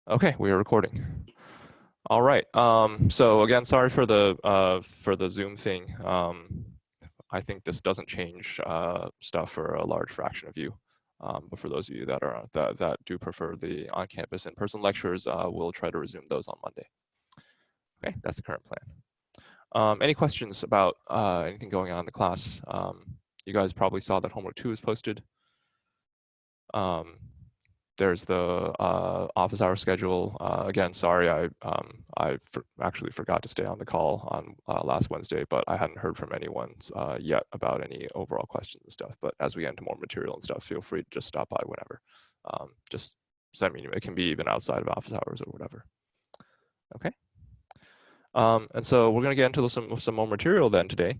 Okay, we are recording. All right. So again, sorry for the Zoom thing. I think this doesn't change stuff for a large fraction of you. But for those of you that do prefer the on-campus in-person lectures, we'll try to resume those on Monday. Okay, that's the current plan. Any questions about anything going on in the class? You guys probably saw that homework 2 is posted. There's the office hour schedule. Again, sorry, I actually forgot to stay on the call on last Wednesday, but I hadn't heard from anyone yet about any overall questions and stuff. But as we get into more material and stuff, feel free to just stop by whenever. Just send me. It can be even outside of office hours or whatever. Okay. And so we're going to get into some more material then today.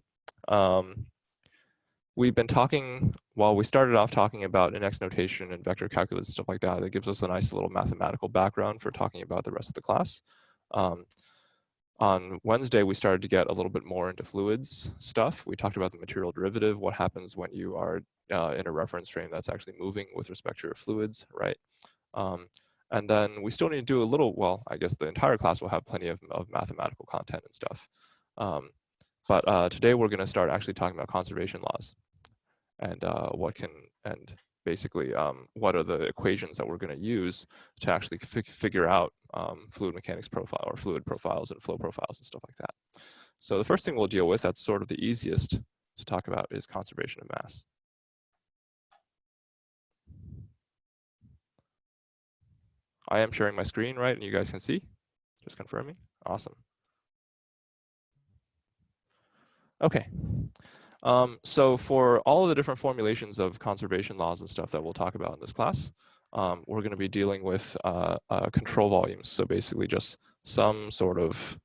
We've been talking, well, we started off talking about index notation and vector calculus and stuff like that. It gives us a nice little mathematical background for talking about the rest of the class. On Wednesday, we started to get a little bit more into fluids stuff. We talked about the material derivative, what happens when you are in a reference frame that's actually moving with respect to your fluids, right? And then we still need to do a little, well, I guess the entire class will have plenty of mathematical content and stuff. But today we're going to start actually talking about conservation laws. And basically what are the equations that we're going to use to actually figure out fluid mechanics profile or fluid profiles and flow profiles and stuff like that. So the first thing we'll deal with, that's sort of the easiest to talk about, is conservation of mass. I am sharing my screen, right? And you guys can see? Just confirming. Awesome. Okay. So for all of the different formulations of conservation laws and stuff that we'll talk about in this class, we're going to be dealing with control volumes. So basically just some sort of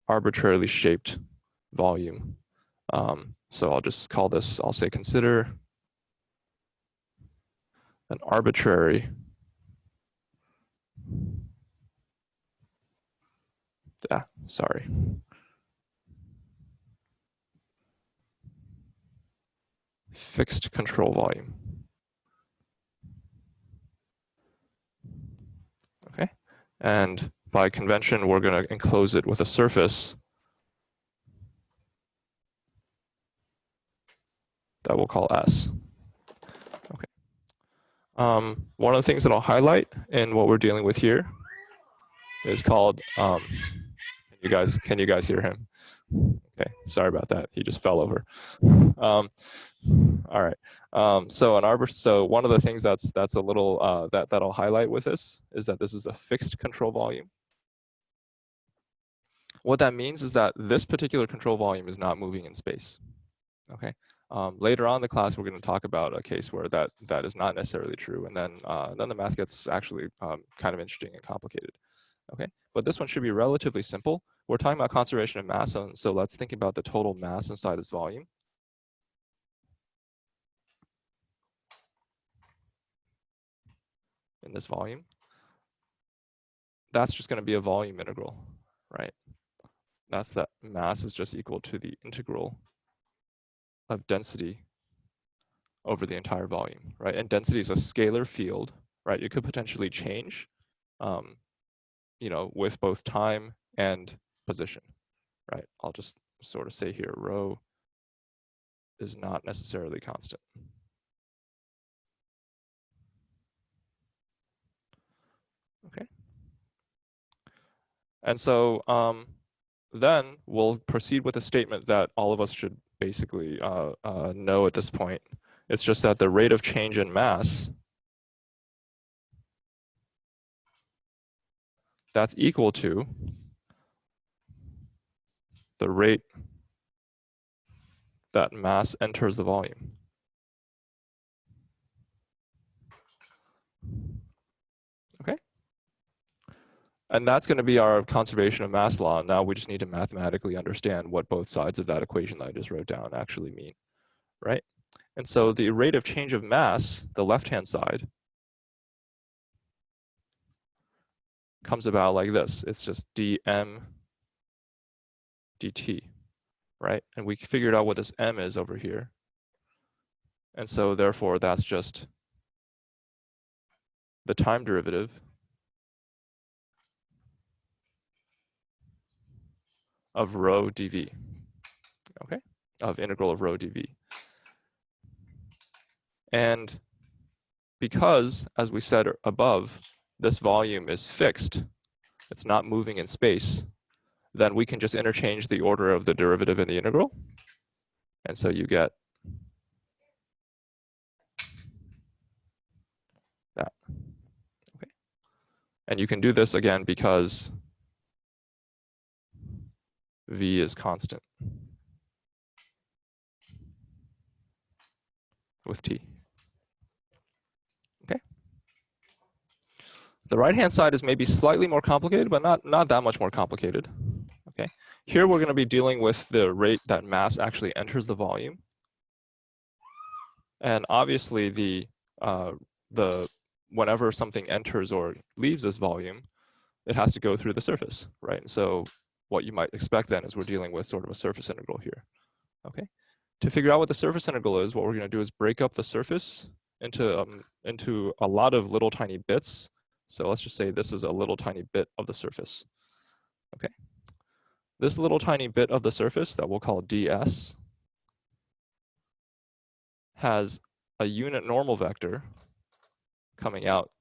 arbitrarily shaped volume. So I'll just call this, I'll say consider an arbitrary fixed control volume. Okay, and by convention, we're going to enclose it with a surface that we'll call S. Okay. One of the things that I'll highlight in what we're dealing with here is called, can you guys hear him? Okay, sorry about that. He just fell over. All right. So one of the things that's a little that I'll highlight with this is that this is a fixed control volume. What that means is that this particular control volume is not moving in space. Okay. Later on in the class, we're going to talk about a case where that is not necessarily true, and then the math gets actually kind of interesting and complicated. Okay, but this one should be relatively simple. We're talking about conservation of mass, so let's think about the total mass inside this volume. In this volume, that's just going to be a volume integral, right? That's that mass is just equal to the integral of density over the entire volume, right? And density is a scalar field, right? It could potentially change, you know, with both time and position, right? I'll just sort of say here, rho is not necessarily constant. Okay. And so then we'll proceed with a statement that all of us should basically know at this point. It's just that the rate of change in mass, that's equal to the rate that mass enters the volume. Okay. And that's going to be our conservation of mass law. Now we just need to mathematically understand what both sides of that equation that I just wrote down actually mean, right? And so the rate of change of mass, the left-hand side, comes about like this. It's just dm dt, right? And we figured out what this m is over here. And so therefore, that's just the time derivative of rho dv, okay, of integral of rho dv. And because, as we said above, this volume is fixed, it's not moving in space, then we can just interchange the order of the derivative in the integral. And so you get that. Okay. And you can do this again because v is constant with t. Okay. The right-hand side is maybe slightly more complicated, but not that much more complicated. Okay. Here we're going to be dealing with the rate that mass actually enters the volume. And obviously the whenever something enters or leaves this volume, it has to go through the surface, right? And so what you might expect then is we're dealing with sort of a surface integral here. Okay. To figure out what the surface integral is, what we're going to do is break up the surface into a lot of little tiny bits. So let's just say this is a little tiny bit of the surface. Okay. This little tiny bit of the surface that we'll call ds has a unit normal vector coming out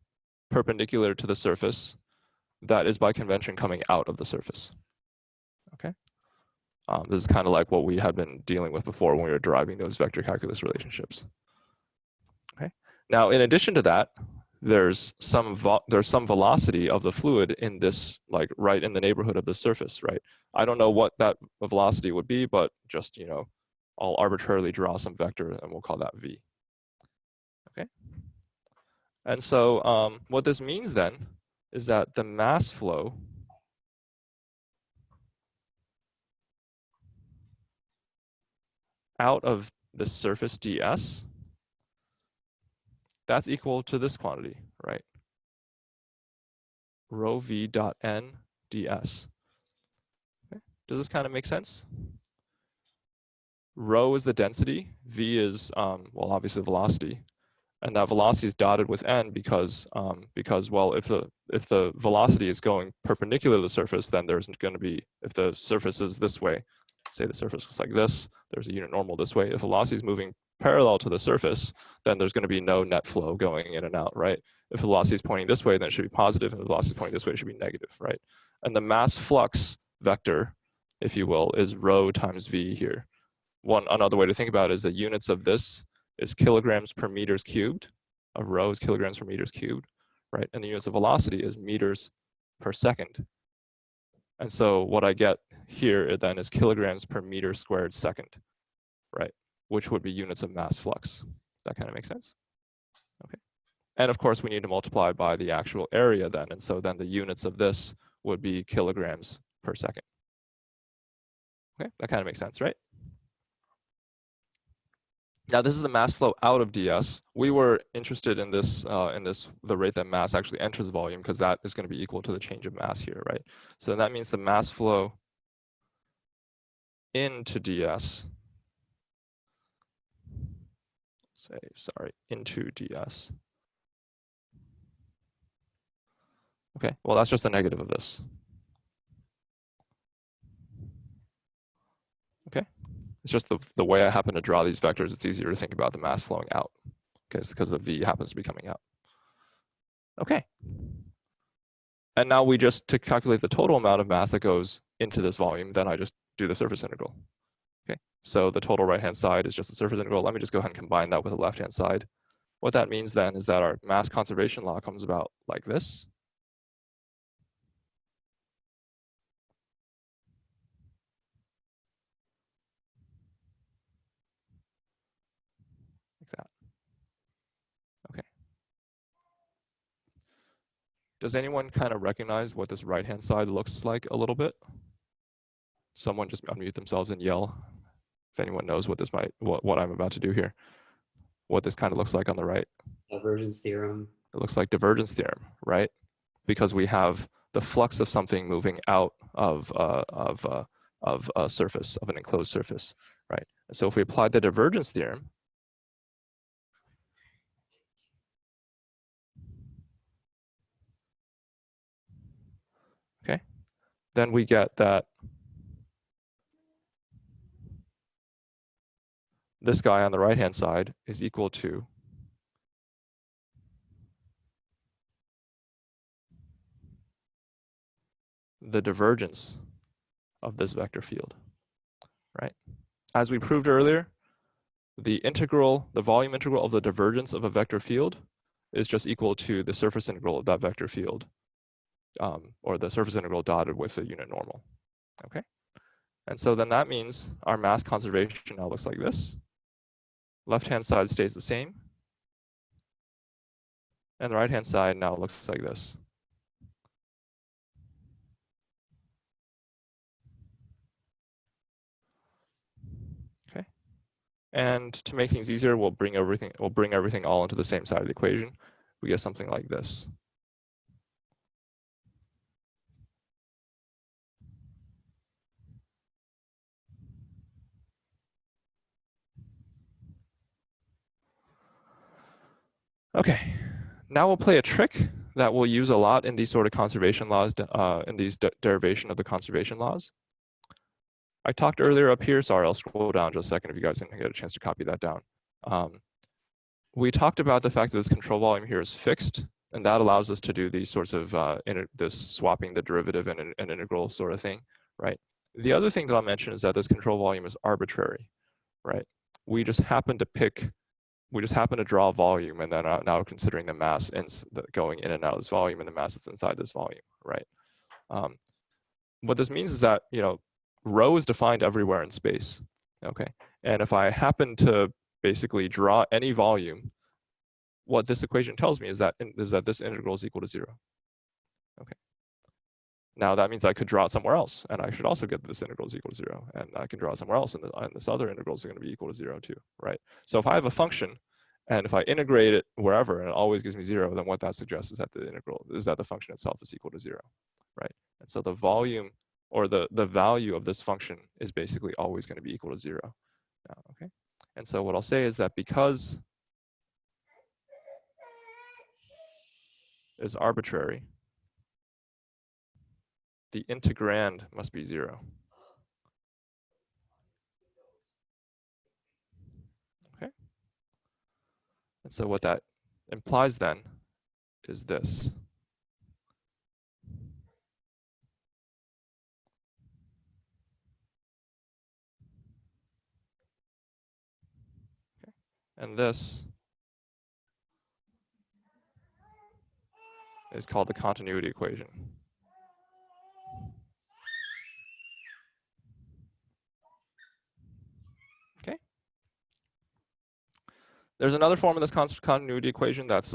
perpendicular to the surface that is by convention coming out of the surface. Okay. This is kind of like what we had been dealing with before when we were deriving those vector calculus relationships. Okay. Now, in addition to that, there's some velocity of the fluid in this, like right in the neighborhood of the surface, right? I don't know what that velocity would be, but just, you know, I'll arbitrarily draw some vector and we'll call that v. Okay. And so what this means then is that the mass flow out of the surface ds, that's equal to this quantity, right? Rho v dot n ds. Okay. Does this kind of make sense? Rho is the density, v is, well, obviously velocity, and that velocity is dotted with n because well, if the velocity is going perpendicular to the surface, then there's going to be, if the surface is this way, say the surface looks like this, there's a unit normal this way. If velocity is moving parallel to the surface, then there's going to be no net flow going in and out, right? If velocity is pointing this way, then it should be positive, and if velocity is pointing this way, it should be negative, right? And the mass flux vector, if you will, is rho times v here. Another way to think about it is the units of this is kilograms per meters cubed. Of rho is kilograms per meters cubed, right? And the units of velocity is meters per second. And so what I get here then is kilograms per meter squared second, right? Which would be units of mass flux. That kind of makes sense? Okay. And of course, we need to multiply by the actual area then. And so then the units of this would be kilograms per second. Okay, that kind of makes sense, right? Now this is the mass flow out of ds. We were interested in this, the rate that mass actually enters the volume, because that is going to be equal to the change of mass here, right? So that means the mass flow into ds, into ds. Okay, well that's just the negative of this. Okay, it's just the way I happen to draw these vectors, it's easier to think about the mass flowing out, because the v happens to be coming out. Okay. And now we just, to calculate the total amount of mass that goes into this volume, then I just do the surface integral. Okay, so the total right-hand side is just the surface integral. Let me just go ahead and combine that with the left-hand side. What that means then is that our mass conservation law comes about like this. Like that. Okay. Does anyone kind of recognize what this right-hand side looks like a little bit? Someone just unmute themselves and yell if anyone knows what this might, what I'm about to do here. What this kind of looks like on the right. Divergence theorem. It looks like divergence theorem, right? Because we have the flux of something moving out of a surface, of an enclosed surface, right? So if we apply the divergence theorem, okay, then we get that this guy on the right-hand side is equal to the divergence of this vector field, right? As we proved earlier, the volume integral of the divergence of a vector field is just equal to the surface integral of that vector field, or the surface integral dotted with a unit normal, okay? And so then that means our mass conservation now looks like this. Left-hand side stays the same, and the right-hand side now looks like this. Okay. And to make things easier, we'll bring everything all into the same side of the equation. We get something like this. Okay, now we'll play a trick that we'll use a lot in these sort of conservation laws, in these derivation of the conservation laws. I talked earlier up here, sorry, I'll scroll down just a second if you guys didn't get a chance to copy that down. We talked about the fact that this control volume here is fixed, and that allows us to do these sorts of, this swapping the derivative and an integral sort of thing, right? The other thing that I'll mention is that this control volume is arbitrary, right? We just happen to draw a volume, and then now considering the mass going in and out of this volume and the mass that's inside this volume, right? What this means is that, rho is defined everywhere in space, okay? And if I happen to basically draw any volume, what this equation tells me is that this integral is equal to 0, okay? Now that means I could draw it somewhere else, and I should also get this integral is equal to 0, and I can draw it somewhere else, and this other integral is going to be equal to 0 too, right? So if I have a function, and if I integrate it wherever, and it always gives me 0, then what that suggests is that the function itself is equal to 0, right? And so the volume, or the value of this function is basically always going to be equal to 0 now, okay? And so what I'll say is that because is arbitrary, the integrand must be 0. Okay? And so what that implies then is this. Okay? And this is called the continuity equation. Okay? There's another form of this continuity equation that's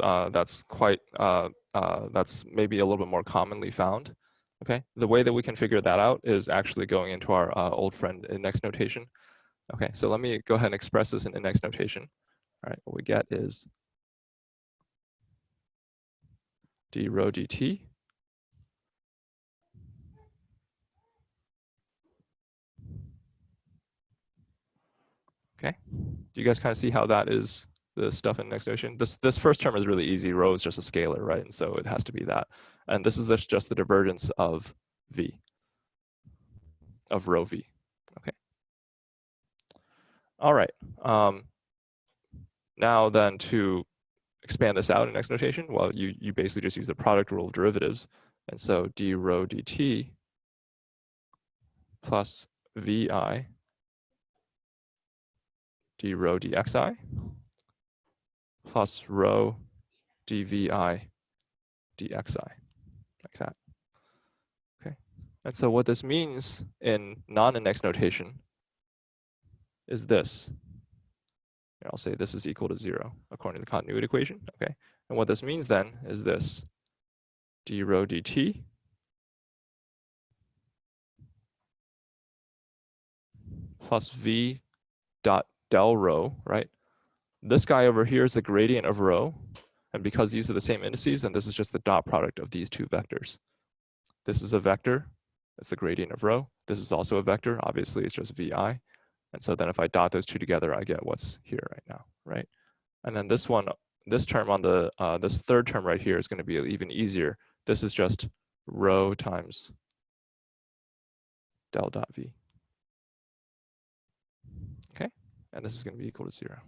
maybe a little bit more commonly found. Okay, the way that we can figure that out is actually going into our old friend index notation. Okay, so let me go ahead and express this in index notation. All right, what we get is d rho dt okay. Do you guys kind of see how that is the stuff in index notation? This first term is really easy. Rho is just a scalar, right? And so it has to be that. And this is just the divergence of v, of rho v. Okay. All right. Now then, to expand this out in index notation, well, you basically just use the product rule of derivatives. And so d rho dt plus vi d rho dxi plus rho dvi dxi, like that. Okay. And so what this means in non-index notation is this. And I'll say this is equal to 0 according to the continuity equation. Okay. And what this means then is this: d rho dt plus v dot del rho, right? This guy over here is the gradient of rho. And because these are the same indices, then this is just the dot product of these two vectors. This is a vector. That's the gradient of rho. This is also a vector. Obviously, it's just vi. And so then if I dot those two together, I get what's here right now, right? And then this term on the, this third term right here is going to be even easier. This is just rho times del dot v. Okay, and this is going to be equal to 0.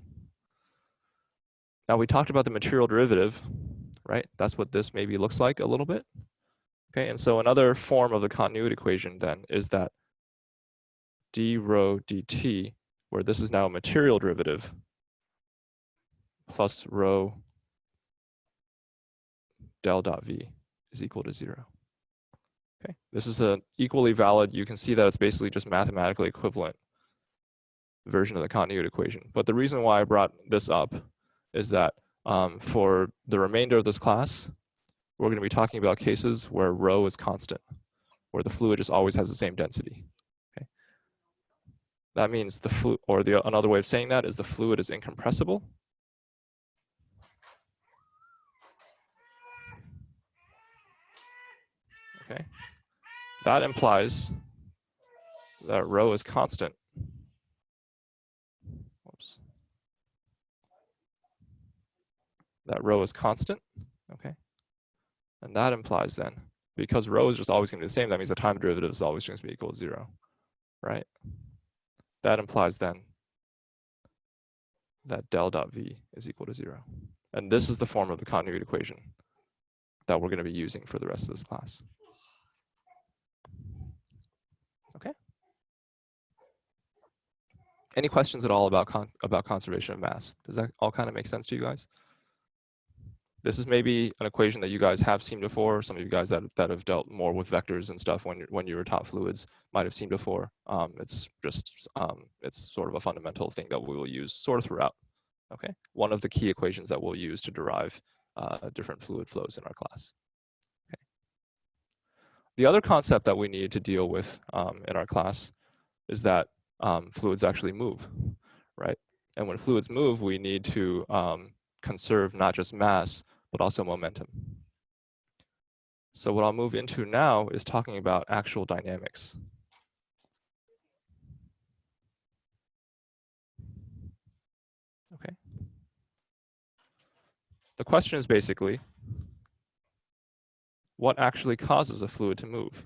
Now we talked about the material derivative, right? That's what this maybe looks like a little bit. Okay, and so another form of the continuity equation then is that d rho dt, where this is now a material derivative, plus rho del dot v is equal to 0. Okay, this is an equally valid, you can see that it's basically just mathematically equivalent version of the continuity equation. But the reason why I brought this up is that for the remainder of this class, we're going to be talking about cases where rho is constant, where the fluid just always has the same density. Okay, that means the fluid, or another way of saying that is the fluid is incompressible. Okay, that implies that rho is constant. Whoops. That rho is constant. Okay, and that implies then, because rho is just always going to be the same, that means the time derivative is always going to be equal to 0, right? That implies then that del dot v is equal to 0. And this is the form of the continuity equation that we're going to be using for the rest of this class. Okay. Any questions at all about conservation of mass? Does that all kind of make sense to you guys? This is maybe an equation that you guys have seen before. Some of you guys that have dealt more with vectors and stuff when you were taught fluids might have seen before. It's just it's sort of a fundamental thing that we will use sort of throughout. Okay, one of the key equations that we'll use to derive different fluid flows in our class. Okay. The other concept that we need to deal with in our class is that fluids actually move, right? And when fluids move, we need to conserve not just mass, but also momentum. So what I'll move into now is talking about actual dynamics. Okay. The question is basically, what actually causes a fluid to move?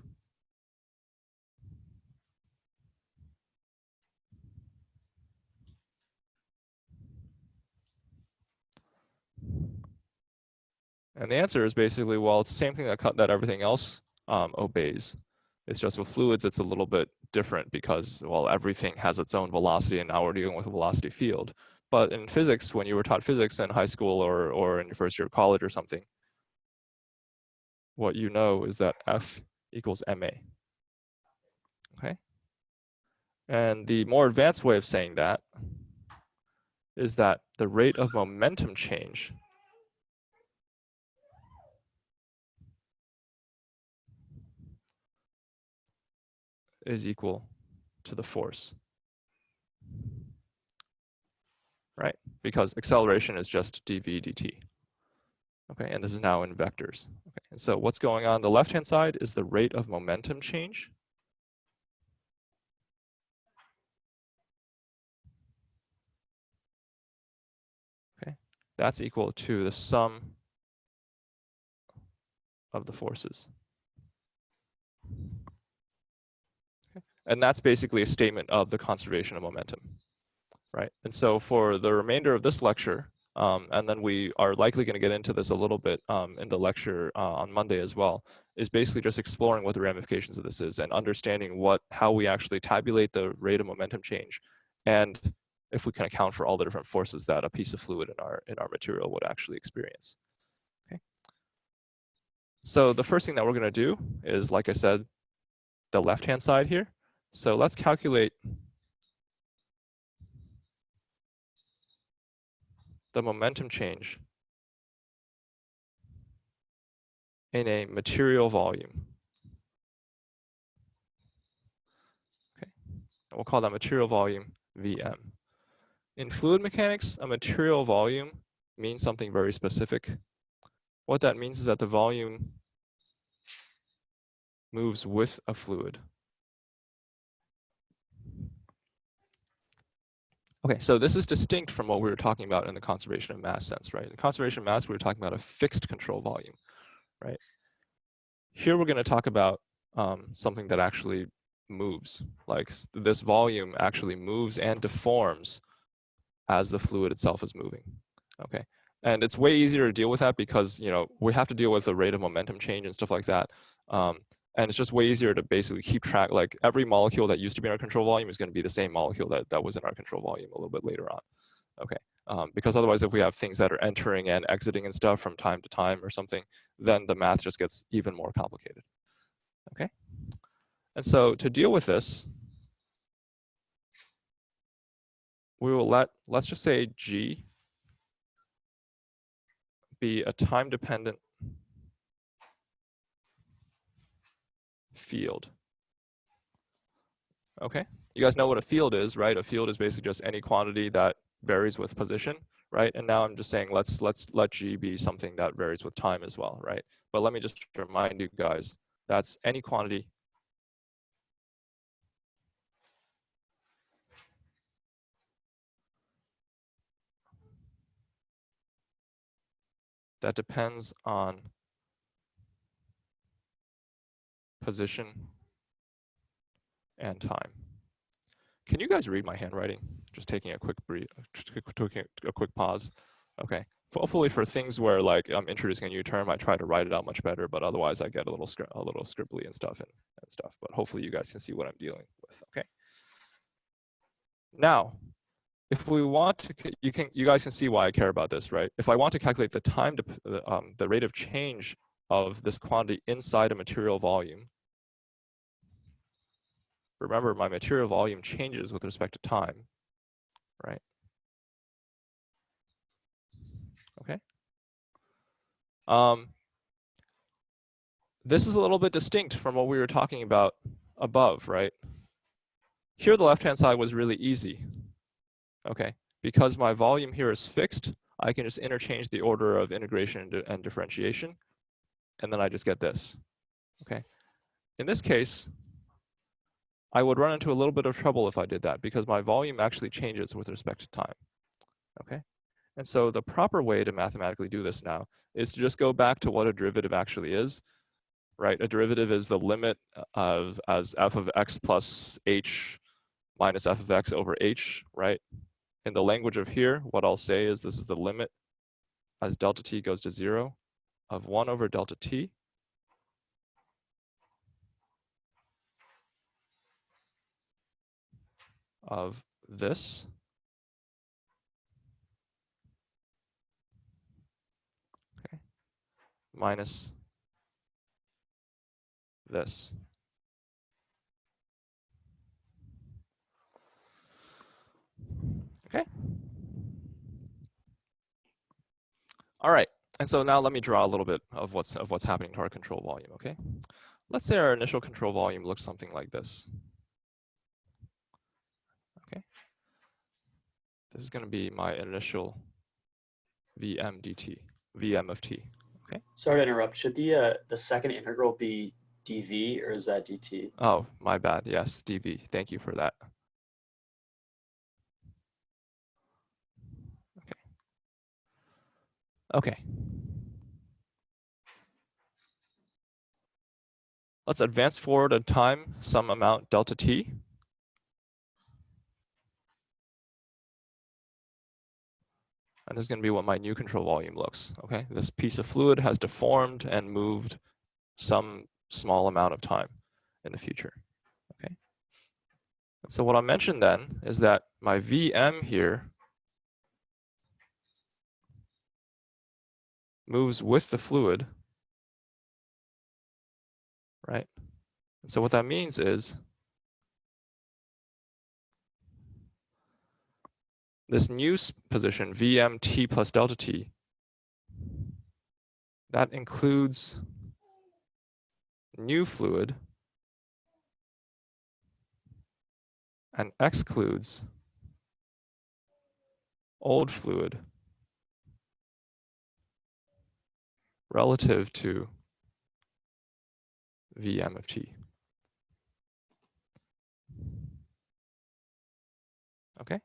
And the answer is basically, well, it's the same thing that everything else obeys. It's just with fluids, it's a little bit different because, well, everything has its own velocity, and now we're dealing with a velocity field. But in physics, when you were taught physics in high school or in your first year of college or something, what you know is that F equals ma. Okay? And the more advanced way of saying that is that the rate of momentum change is equal to the force, right? Because acceleration is just dv dt. Okay, and this is now in vectors. Okay, and so what's going on the left-hand side is the rate of momentum change. Okay, that's equal to the sum of the forces. Okay. And that's basically a statement of the conservation of momentum, right? And so for the remainder of this lecture, and then we are likely going to get into this a little bit in the lecture on Monday as well, is basically just exploring what the ramifications of this is and understanding how we actually tabulate the rate of momentum change, and if we can account for all the different forces that a piece of fluid in our material would actually experience. Okay. So the first thing that we're going to do is, like I said, the left-hand side here. So let's calculate the momentum change in a material volume. Okay, and we'll call that material volume Vm. In fluid mechanics, a material volume means something very specific. What that means is that the volume moves with a fluid. Okay, so this is distinct from what we were talking about in the conservation of mass sense, right? In conservation of mass, we were talking about a fixed control volume, right? Here we're going to talk about something that actually moves, like this volume actually moves and deforms as the fluid itself is moving. Okay, and it's way easier to deal with that because we have to deal with the rate of momentum change and stuff like that. And it's just way easier to basically keep track. Like every molecule that used to be in our control volume is going to be the same molecule that was in our control volume a little bit later on. Okay, because otherwise, if we have things that are entering and exiting and stuff from time to time or something, then the math just gets even more complicated. Okay, and so to deal with this, we will let's just say G be a time-dependent field. Okay, you guys know what a field is, right? A field is basically just any quantity that varies with position, right? And now I'm just saying let's let G be something that varies with time as well, right? But let me just remind you guys, that's any quantity that depends on position and time. Can you guys read my handwriting? Just taking a quick pause. Okay. Hopefully for things where like I'm introducing a new term, I try to write it out much better, but otherwise I get a little scribbly and stuff. But hopefully you guys can see what I'm dealing with. Okay. Now, if we want to, you guys can see why I care about this, right? If I want to calculate the time to the rate of change of this quantity inside a material volume, remember my material volume changes with respect to time, right? Okay. This is a little bit distinct from what we were talking about above, right? Here, the left-hand side was really easy. Okay, because my volume here is fixed, I can just interchange the order of integration and differentiation, and then I just get this. Okay. In this case, I would run into a little bit of trouble if I did that because my volume actually changes with respect to time. Okay. And so the proper way to mathematically do this now is to just go back to what a derivative actually is, right? A derivative is the limit of as f of x plus h minus f of x over h, right? In the language of here, what I'll say is this is the limit as delta t goes to 0 of 1 over delta t of this minus this. Okay. All right. And so now let me draw a little bit of what's happening to our control volume. Okay. Let's say our initial control volume looks something like this. Okay. This is going to be my initial Vm dt, Vm of t. Okay. Sorry to interrupt. Should the second integral be dv or is that dt? Oh, my bad. Yes, dv. Thank you for that. Okay. Okay. Let's advance forward in time some amount delta t. And this is going to be what my new control volume looks. Okay. This piece of fluid has deformed and moved some small amount of time in the future. Okay. And so what I mentioned then is that my Vm here moves with the fluid, right? And so what that means is this new position, Vm t plus delta t, that includes new fluid and excludes old fluid relative to Vm of t. Okay,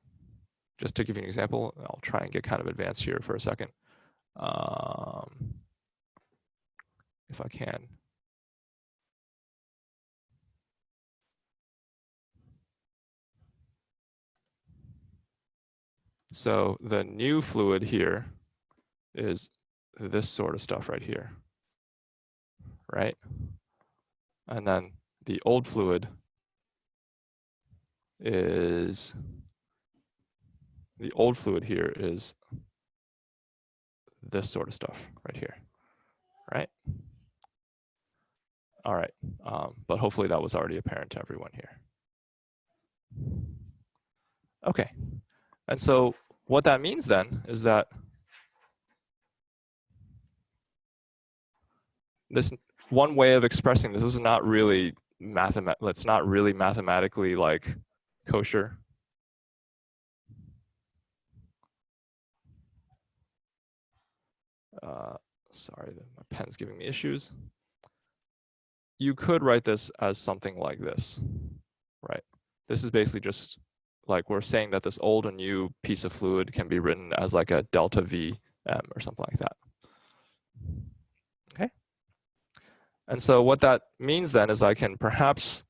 just to give you an example, I'll try and get kind of advanced here for a second. If I can. So the new fluid here is this sort of stuff right here, right? And then the old fluid is, here is this sort of stuff right here, right? All right, but hopefully that was already apparent to everyone here. Okay, and so what that means then is that this one way of expressing this is not really it's not really mathematically like kosher. Sorry, my pen's giving me issues. You could write this as something like this, right? This is basically just like we're saying that this old and new piece of fluid can be written as like a delta V or something like that. Okay. And so what that means then is I can perhaps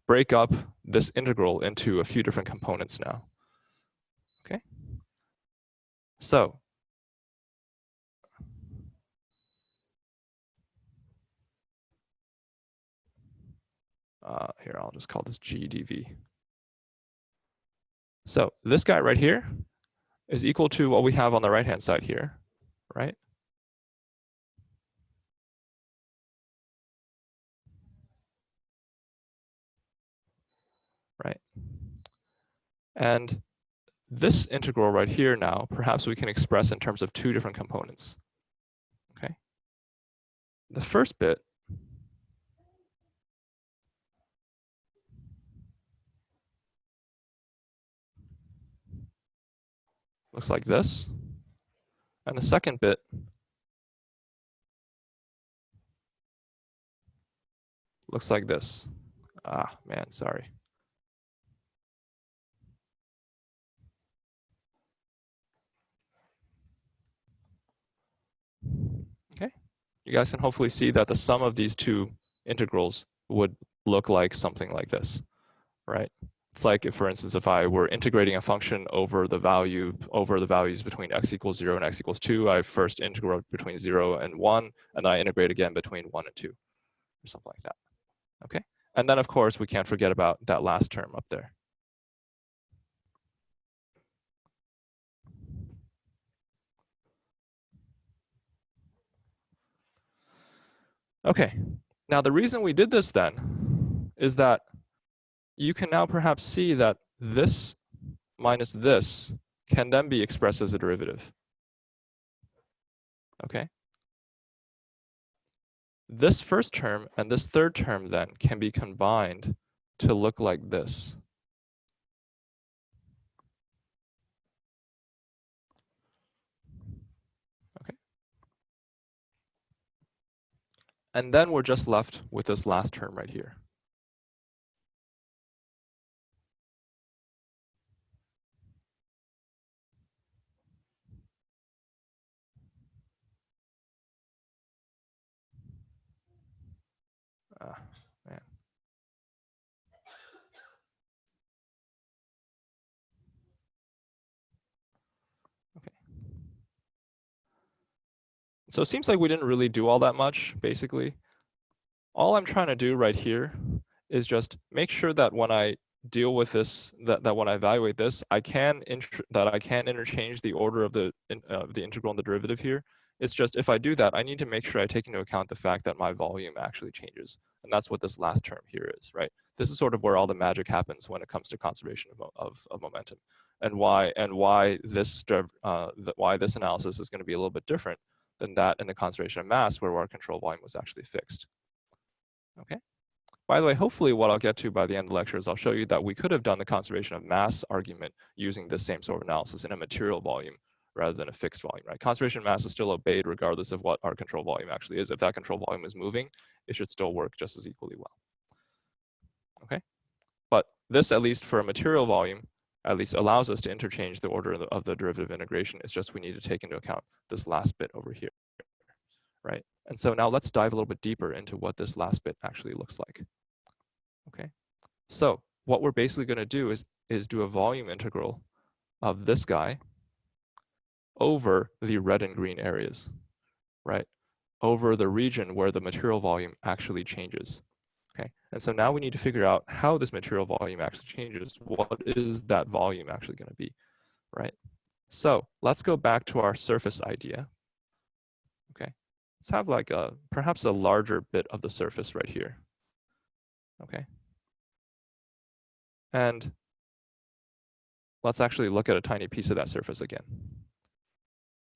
break up this integral into a few different components now. Okay. So here, I'll just call this GdV. So this guy right here is equal to what we have on the right-hand side here, right? Right. And this integral right here now, perhaps we can express in terms of two different components. Okay. The first bit looks like this. And the second bit looks like this. Ah, man, sorry. Okay. You guys can hopefully see that the sum of these two integrals would look like something like this, right? It's like if, for instance, if I were integrating a function over the values between x equals 0 and x equals 2, I first integrate between 0 and 1, and then I integrate again between 1 and 2, or something like that. Okay? And then, of course, we can't forget about that last term up there. Okay, now the reason we did this then is that you can now perhaps see that this minus this can then be expressed as a derivative. Okay? This first term and this third term then can be combined to look like this. Okay? And then we're just left with this last term right here. Man. Okay. So it seems like we didn't really do all that much, basically. All I'm trying to do right here is just make sure that when I deal with this, that when I evaluate this, I can interchange the order of the integral and the derivative here. It's just if I do that, I need to make sure I take into account the fact that my volume actually changes. And that's what this last term here is, right? This is sort of where all the magic happens when it comes to conservation of momentum, and why this analysis is going to be a little bit different than that in the conservation of mass, where our control volume was actually fixed. Okay. By the way, hopefully what I'll get to by the end of the lecture is I'll show you that we could have done the conservation of mass argument using this same sort of analysis in a material volume rather than a fixed volume, right? Conservation of mass is still obeyed regardless of what our control volume actually is. If that control volume is moving, it should still work just as equally well. Okay? But this, at least for a material volume, at least allows us to interchange the order of the derivative integration. It's just we need to take into account this last bit over here, right? And so now let's dive a little bit deeper into what this last bit actually looks like. Okay, so what we're basically going to do is do a volume integral of this guy over the red and green areas, right? Over the region where the material volume actually changes. Okay, and so now we need to figure out how this material volume actually changes. What is that volume actually going to be, right? So let's go back to our surface idea. Okay, let's have like perhaps a larger bit of the surface right here. Okay, and let's actually look at a tiny piece of that surface again.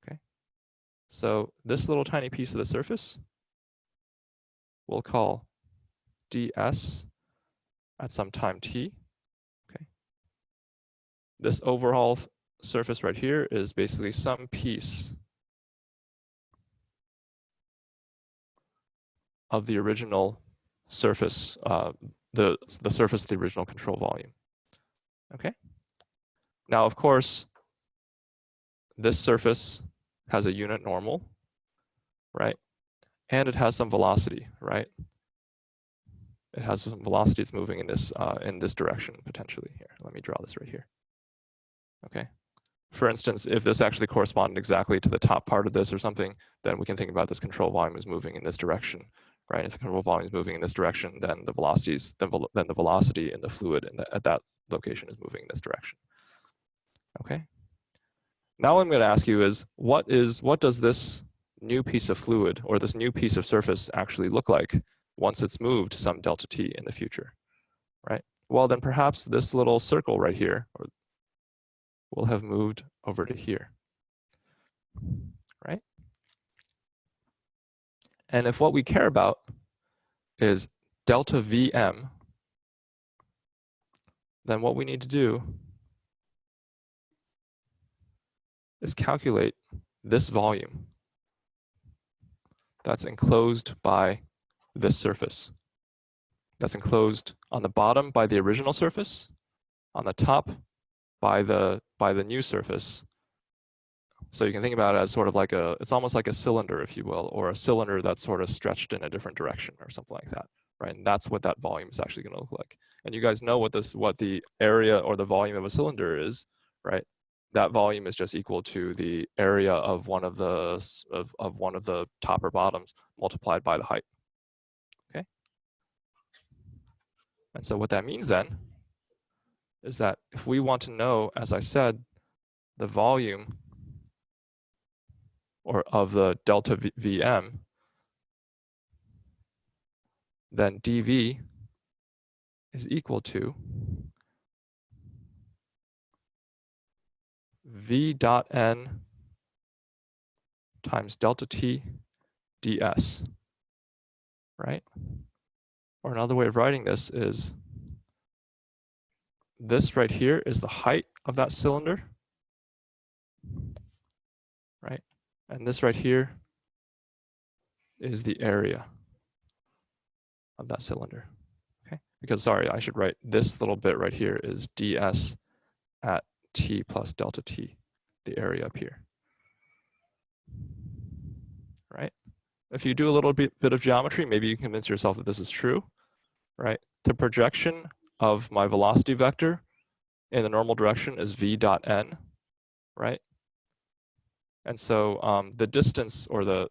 Okay, so this little tiny piece of the surface we'll call ds at some time t. Okay, this overall surface right here is basically some piece of the original surface, the surface of the original control volume. Okay. Now, of course, this surface has a unit normal, right? And it has some velocity, right? It has some velocity. It's moving in this direction potentially. Here, let me draw this right here. Okay. For instance, if this actually corresponded exactly to the top part of this or something, then we can think about this control volume is moving in this direction, right? If the control volume is moving in this direction, then the velocities, then the velocity in the fluid at that location is moving in this direction. Okay. Now what I'm going to ask you is what does this new piece of fluid or this new piece of surface actually look like once it's moved some delta t in the future, right? Well, then perhaps this little circle right here will have moved over to here, right? And if what we care about is delta Vm, then what we need to do is calculate this volume that's enclosed by this surface. That's enclosed on the bottom by the original surface, on the top by the new surface. So you can think about it as sort of like it's almost like a cylinder, if you will, or a cylinder that's sort of stretched in a different direction or something like that, right? And that's what that volume is actually going to look like. And you guys know what the area or the volume of a cylinder is, right? That volume is just equal to the area of one of the top or bottoms multiplied by the height. Okay. And so what that means then is that if we want to know, as I said, the volume or of the delta Vm, then dV is equal to V dot N times delta T ds, right? Or another way of writing this is this right here is the height of that cylinder, right? And this right here is the area of that cylinder, okay? Because, sorry, I should write this little bit right here is ds at t plus delta t, the area up here, right? If you do a little bit of geometry, maybe you can convince yourself that this is true, right? The projection of my velocity vector in the normal direction is v dot n, right? And so the distance or the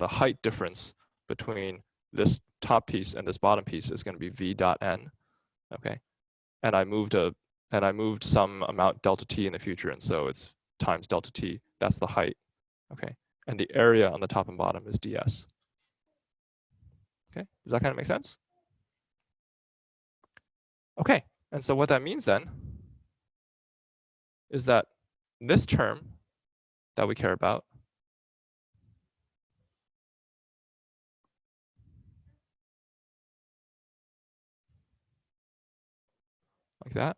height difference between this top piece and this bottom piece is going to be v dot n, okay? And I moved some amount delta t in the future, and so it's times delta t. That's the height, okay? And the area on the top and bottom is ds. Okay, does that kind of make sense? Okay, and so what that means then is that this term that we care about like that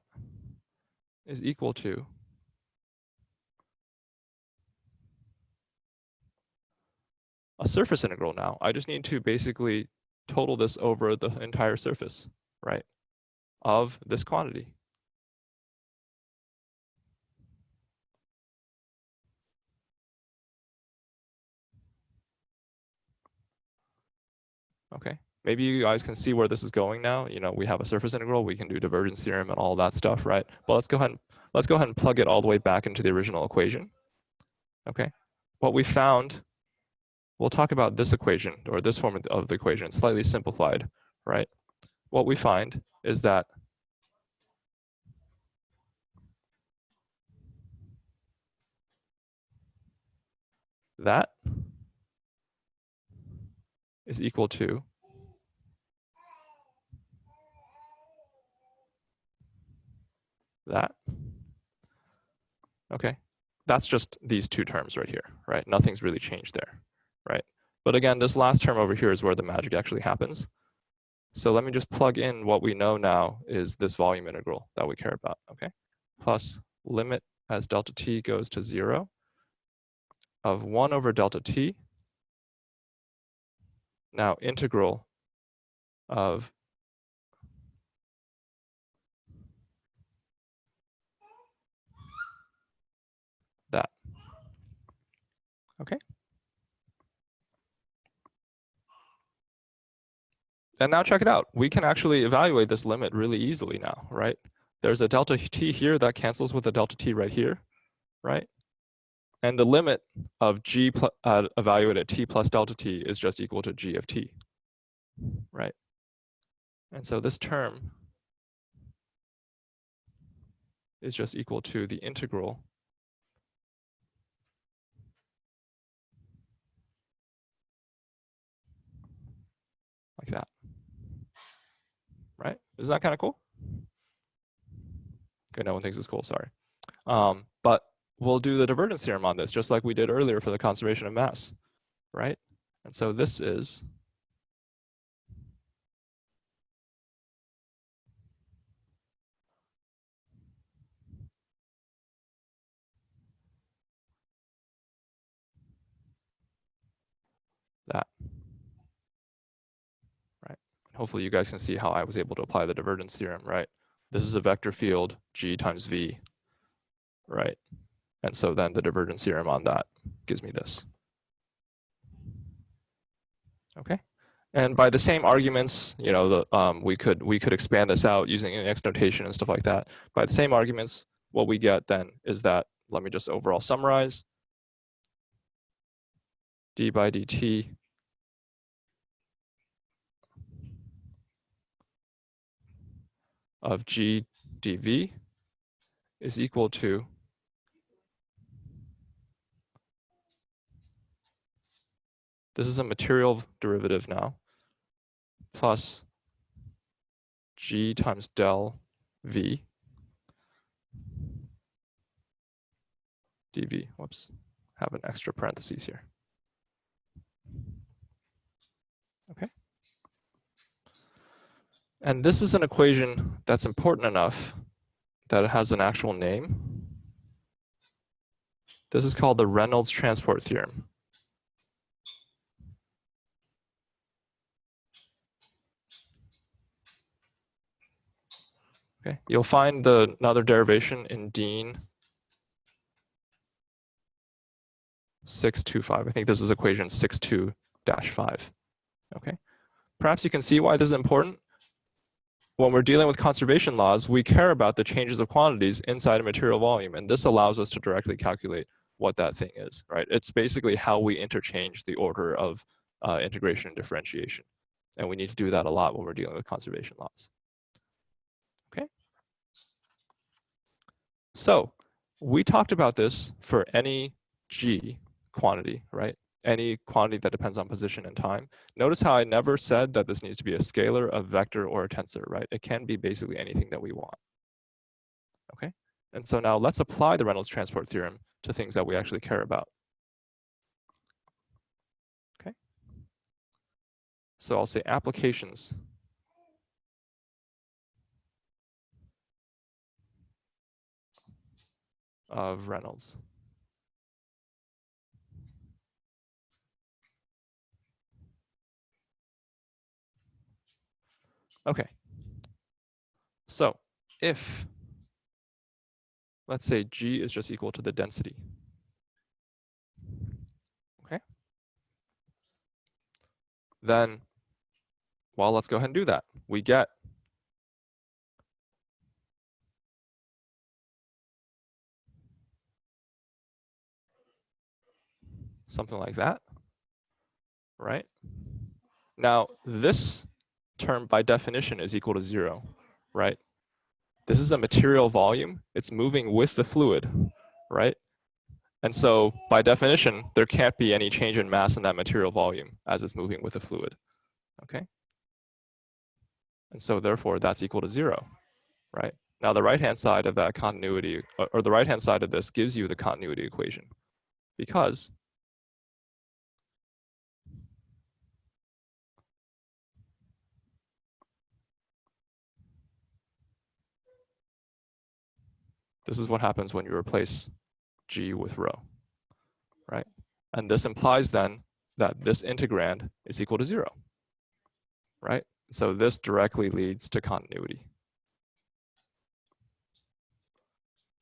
is equal to a surface integral now. I just need to basically total this over the entire surface, right, of this quantity. Okay, maybe you guys can see where this is going now. You know, we have a surface integral, we can do divergence theorem and all that stuff, right? But let's go ahead and plug it all the way back into the original equation. Okay. What we found, we'll talk about this equation or this form of the equation, slightly simplified, right? What we find is that that is equal to that. Okay. That's just these two terms right here, right? Nothing's really changed there, right? But again, this last term over here is where the magic actually happens. So let me just plug in what we know now is this volume integral that we care about, okay? Plus limit as delta t goes to 0 of 1 over delta t, now integral of that, okay? And now check it out. We can actually evaluate this limit really easily now, right? There's a delta t here that cancels with a delta t right here, right? And the limit of g evaluated at t plus delta t is just equal to g of t, right? And so this term is just equal to the integral like that, right? Isn't that kind of cool? Okay, no one thinks it's cool, sorry. But we'll do the divergence theorem on this, just like we did earlier for the conservation of mass, right? And so this is that, right? Hopefully you guys can see how I was able to apply the divergence theorem, right? This is a vector field, g times v, right? And so then the divergence theorem on that gives me this. Okay. And by the same arguments, you know, we could expand this out using index notation and stuff like that. By the same arguments, what we get then is that, let me just overall summarize, d by dt of g dv is equal to this is a material derivative now, plus g times del v dv. Whoops, have an extra parentheses here. Okay. And this is an equation that's important enough that it has an actual name. This is called the Reynolds transport theorem. Okay, you'll find another derivation in Dean 625. I think this is equation 62-5. Okay, perhaps you can see why this is important. When we're dealing with conservation laws, we care about the changes of quantities inside a material volume, and this allows us to directly calculate what that thing is, right? It's basically how we interchange the order of integration and differentiation. And we need to do that a lot when we're dealing with conservation laws. Okay. So we talked about this for any G quantity, right? Any quantity that depends on position and time. Notice how I never said that this needs to be a scalar, a vector, or a tensor, right? It can be basically anything that we want. Okay. And so now let's apply the Reynolds transport theorem to things that we actually care about. Okay. So I'll say applications of Reynolds. Okay. So if, let's say G is just equal to the density. Okay. Then Well, let's go ahead and do that. We get something like that, right? Now, this term by definition is equal to 0, right? This is a material volume. It's moving with the fluid, right? And so by definition, there can't be any change in mass in that material volume as it's moving with the fluid, okay? And so therefore, that's equal to 0, right? Now the right-hand side of that continuity, or the right-hand side of this gives you the continuity equation, because this is what happens when you replace G with rho, right? And this implies then that this integrand is equal to 0, right? So this directly leads to continuity.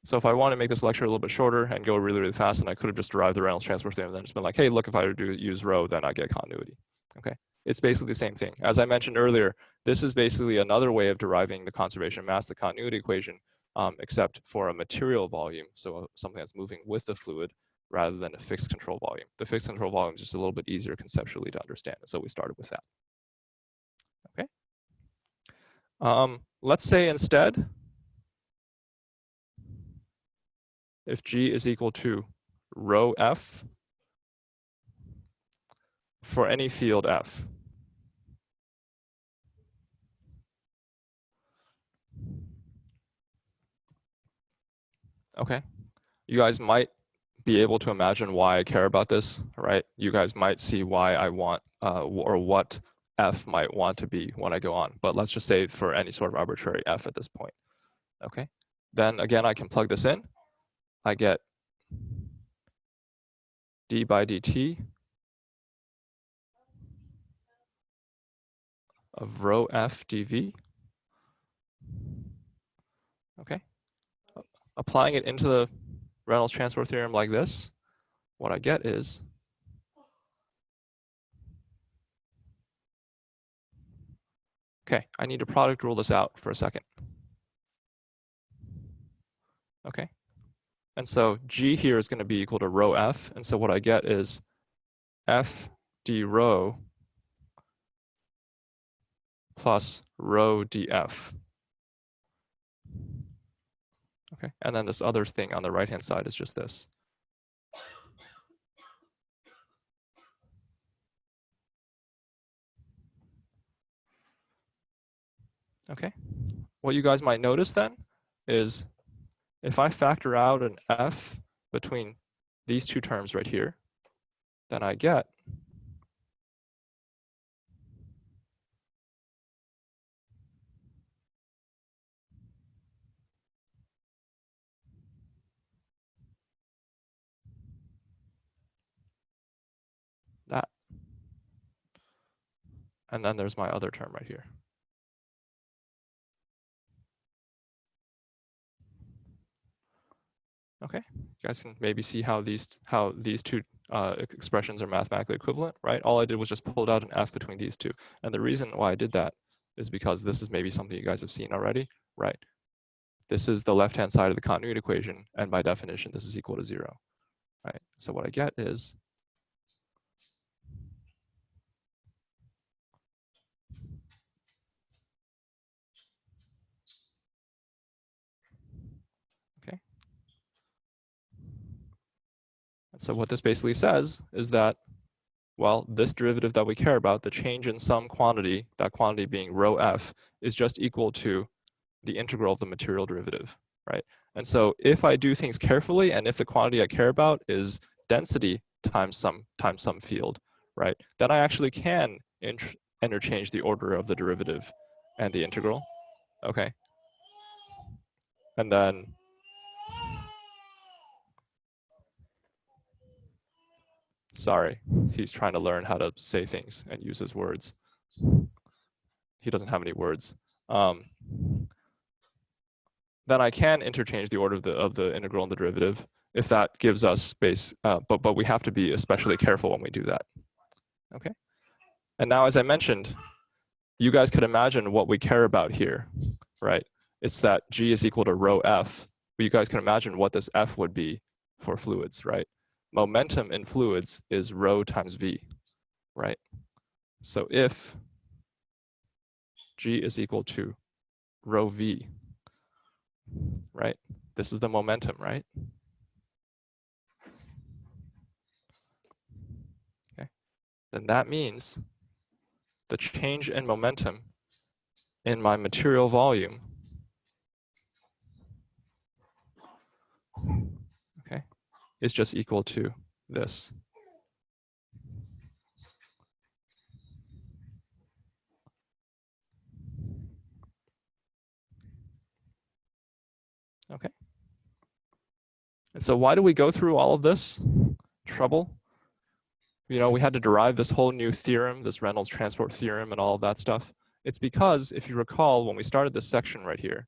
So if I want to make this lecture a little bit shorter and go really, really fast, then I could have just derived the Reynolds transport theorem and then just been like, hey, look, if I use rho, then I get continuity. Okay, it's basically the same thing. As I mentioned earlier, this is basically another way of deriving the conservation of mass, the continuity equation, except for a material volume, so something that's moving with the fluid rather than a fixed control volume. The fixed control volume is just a little bit easier conceptually to understand, so we started with that. Okay. Let's say instead, if G is equal to rho F for any field F. Okay. You guys might be able to imagine why I care about this, right? You guys might see why I want, or what F might want to be when I go on. But let's just say for any sort of arbitrary F at this point. Okay. Then again, I can plug this in. I get d by dt of rho F dv. Okay. Applying it into the Reynolds transport theorem like this, what I get is okay, I need to product rule this out for a second. Okay. And so G here is going to be equal to rho F. And so what I get is F d rho plus rho dF. Okay. And then this other thing on the right-hand side is just this. Okay. What you guys might notice then is if I factor out an F between these two terms right here, then I get that. And then there's my other term right here. Okay, you guys can maybe see how these two expressions are mathematically equivalent, right? All I did was just pulled out an F between these two. And the reason why I did that is because this is maybe something you guys have seen already, right? This is the left-hand side of the continuity equation, and by definition, this is equal to 0, right? So what I get is okay. And so what this basically says is that, well, this derivative that we care about, the change in some quantity, that quantity being rho F, is just equal to the integral of the material derivative, right? And so if I do things carefully, and if the quantity I care about is density times some field, right, then I actually can interchange the order of the derivative and the integral, okay? And then sorry, he's trying to learn how to say things and use his words. He doesn't have any words. Then I can interchange the order of the integral and the derivative if that gives us space, but we have to be especially careful when we do that. Okay. And now, as I mentioned, you guys could imagine what we care about here, right? It's that G is equal to rho F. But you guys can imagine what this F would be for fluids, right? Momentum in fluids is rho times V, right? So if G is equal to rho V, right? This is the momentum, right? Okay. Then that means the change in momentum in my material volume, okay, is just equal to this. Okay. And so why do we go through all of this trouble? You know, we had to derive this whole new theorem, this Reynolds transport theorem and all of that stuff. It's because, if you recall, when we started this section right here,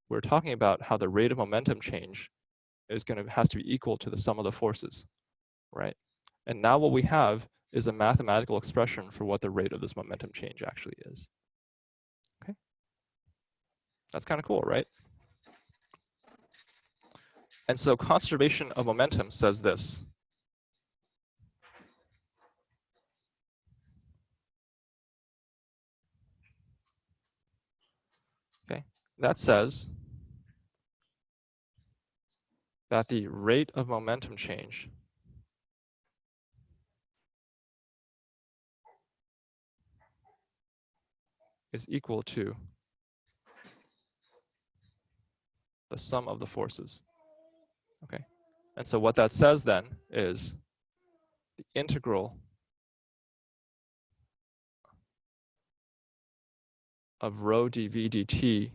we were talking about how the rate of momentum change has to be equal to the sum of the forces, right? And now what we have is a mathematical expression for what the rate of this momentum change actually is. Okay. That's kind of cool, right? And so conservation of momentum says this. Okay. That says that the rate of momentum change is equal to the sum of the forces. Okay. And so what that says then is the integral of rho dv dt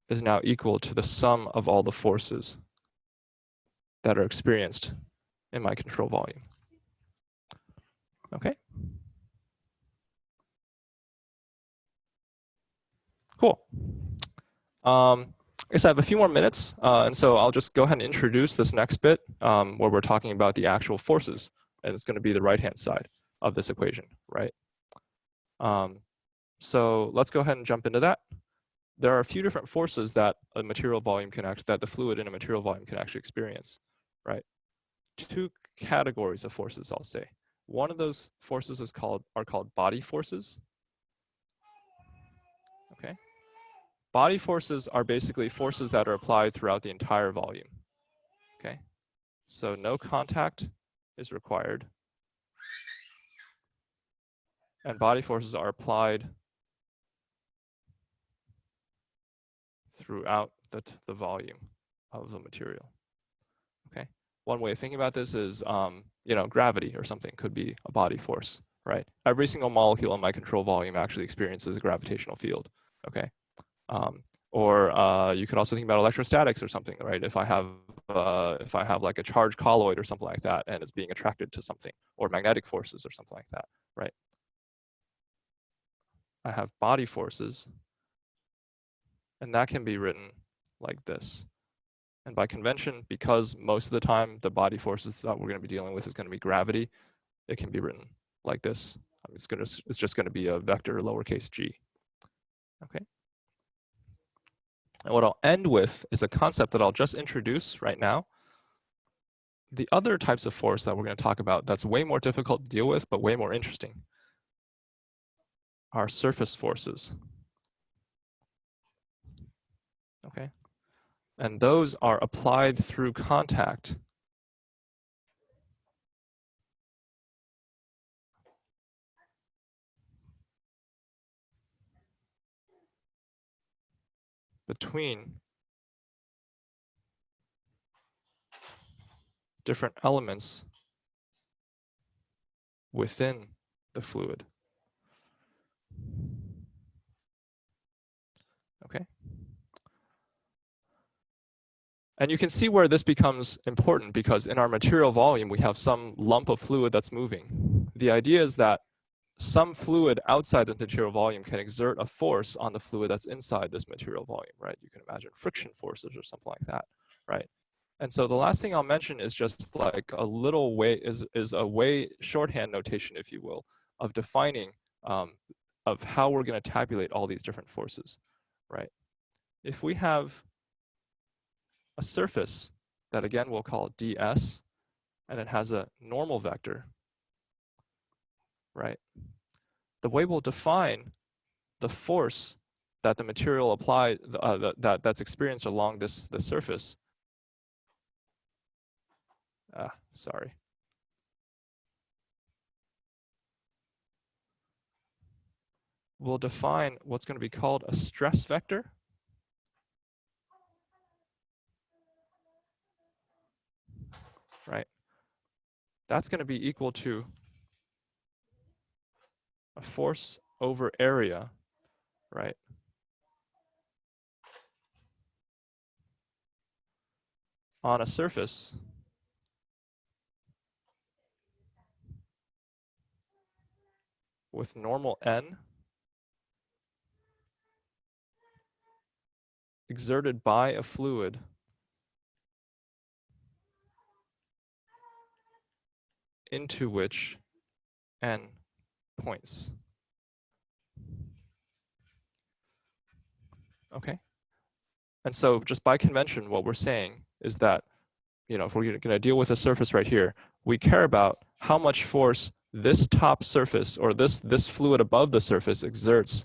is now equal to the sum of all the forces that are experienced in my control volume. Okay. Cool. I guess I have a few more minutes, and so I'll just go ahead and introduce this next bit where we're talking about the actual forces, and it's going to be the right-hand side of this equation, right? So let's go ahead and jump into that. There are a few different forces that a material volume that the fluid in a material volume can actually experience, right? Two categories of forces, I'll say. One of those forces are called body forces. Okay. Body forces are basically forces that are applied throughout the entire volume. Okay. So no contact is required. And body forces are applied throughout the volume of the material. Okay. One way of thinking about this is, gravity or something could be a body force, right? Every single molecule in my control volume actually experiences a gravitational field. Okay. Or you could also think about electrostatics or something, right? If I have like a charged colloid or something like that, and it's being attracted to something, or magnetic forces or something like that, right? I have body forces, and that can be written like this. And by convention, because most of the time the body forces that we're going to be dealing with is going to be gravity, it can be written like this. It's just going to be a vector lowercase g. Okay. And what I'll end with is a concept that I'll just introduce right now. The other types of force that we're going to talk about that's way more difficult to deal with, but way more interesting, are surface forces. Okay. And those are applied through contact between different elements within the fluid. Okay. And you can see where this becomes important, because in our material volume, we have some lump of fluid that's moving. The idea is that some fluid outside the material volume can exert a force on the fluid that's inside this material volume, right? You can imagine friction forces or something like that, right? And so the last thing I'll mention is just like a little way, is a way, shorthand notation, if you will, of defining of how we're going to tabulate all these different forces, right? If we have a surface that, again, we'll call ds, and it has a normal vector, right? The way we'll define the force that the material applied, that's experienced along this surface, sorry. We'll define what's going to be called a stress vector. Right? That's going to be equal to a force over area, right? On a surface with normal n exerted by a fluid into which n points. Okay? And so just by convention, what we're saying is that, you know, if we're going to deal with a surface right here, we care about how much force this top surface or this fluid above the surface exerts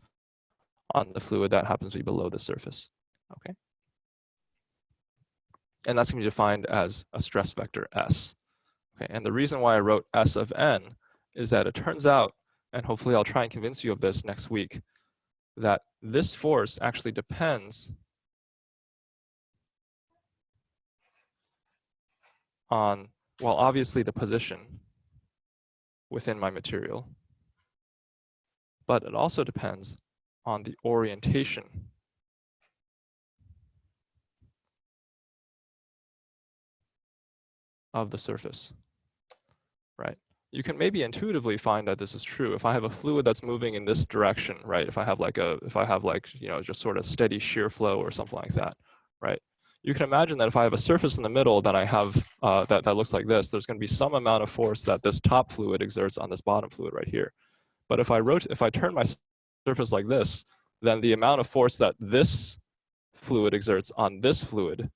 on the fluid that happens to be below the surface. Okay? And that's going to be defined as a stress vector S. Okay? And the reason why I wrote S of n is that it turns out, and hopefully I'll try and convince you of this next week, that this force actually depends on, well, obviously the position within my material, but it also depends on the orientation of the surface, right? You can maybe intuitively find that this is true. If I have a fluid that's moving in this direction, right? If I have like, you know, just sort of steady shear flow or something like that, right? You can imagine that if I have a surface in the middle that I have, that looks like this, there's going to be some amount of force that this top fluid exerts on this bottom fluid right here. But if I turn my surface like this, then the amount of force that this fluid exerts on this fluid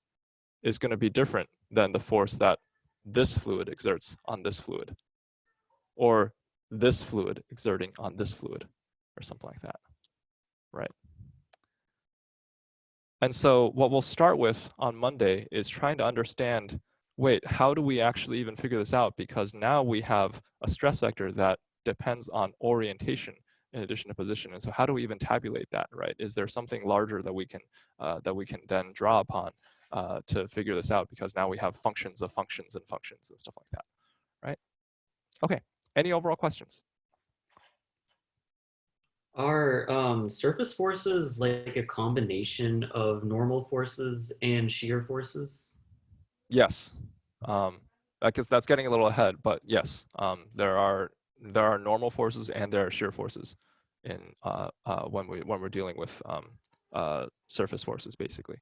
is going to be different than the force that this fluid exerts on this fluid, or this fluid exerting on this fluid, or something like that, right? And so what we'll start with on Monday is trying to understand, wait, how do we actually even figure this out? Because now we have a stress vector that depends on orientation in addition to position. And so how do we even tabulate that, right? Is there something larger that we can then draw upon to figure this out? Because now we have functions of functions and functions and stuff like that, right? Okay, any overall questions? Are surface forces like a combination of normal forces and shear forces? Yes, because that's getting a little ahead, but yes, there are normal forces and there are shear forces in when we're dealing with surface forces, basically.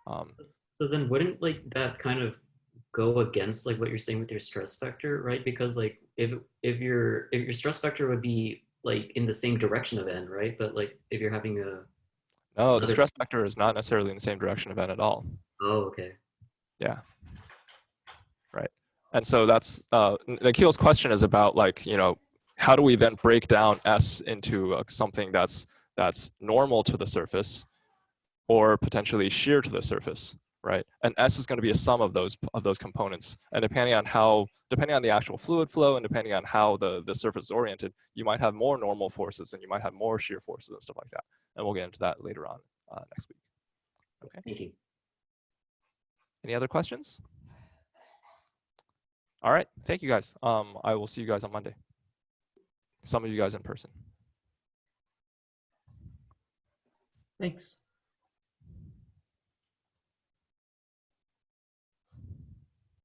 So then wouldn't like that kind of go against like what you're saying with your stress vector, right? Because like if your stress vector would be like in the same direction of n, right? But like if you're having No, the another, stress vector is not necessarily in the same direction of n at all. oh, okay. Yeah, right. And so that's Nikhil's question is about, like, you know, how do we then break down S into something that's normal to the surface or potentially shear to the surface, right? And S is going to be a sum of those components. And depending on the actual fluid flow and depending on how the surface is oriented, you might have more normal forces and you might have more shear forces and stuff like that. And we'll get into that later on next week. Okay. Thank you. Any other questions? All right. Thank you, guys. I will see you guys on Monday. Some of you guys in person. Thanks.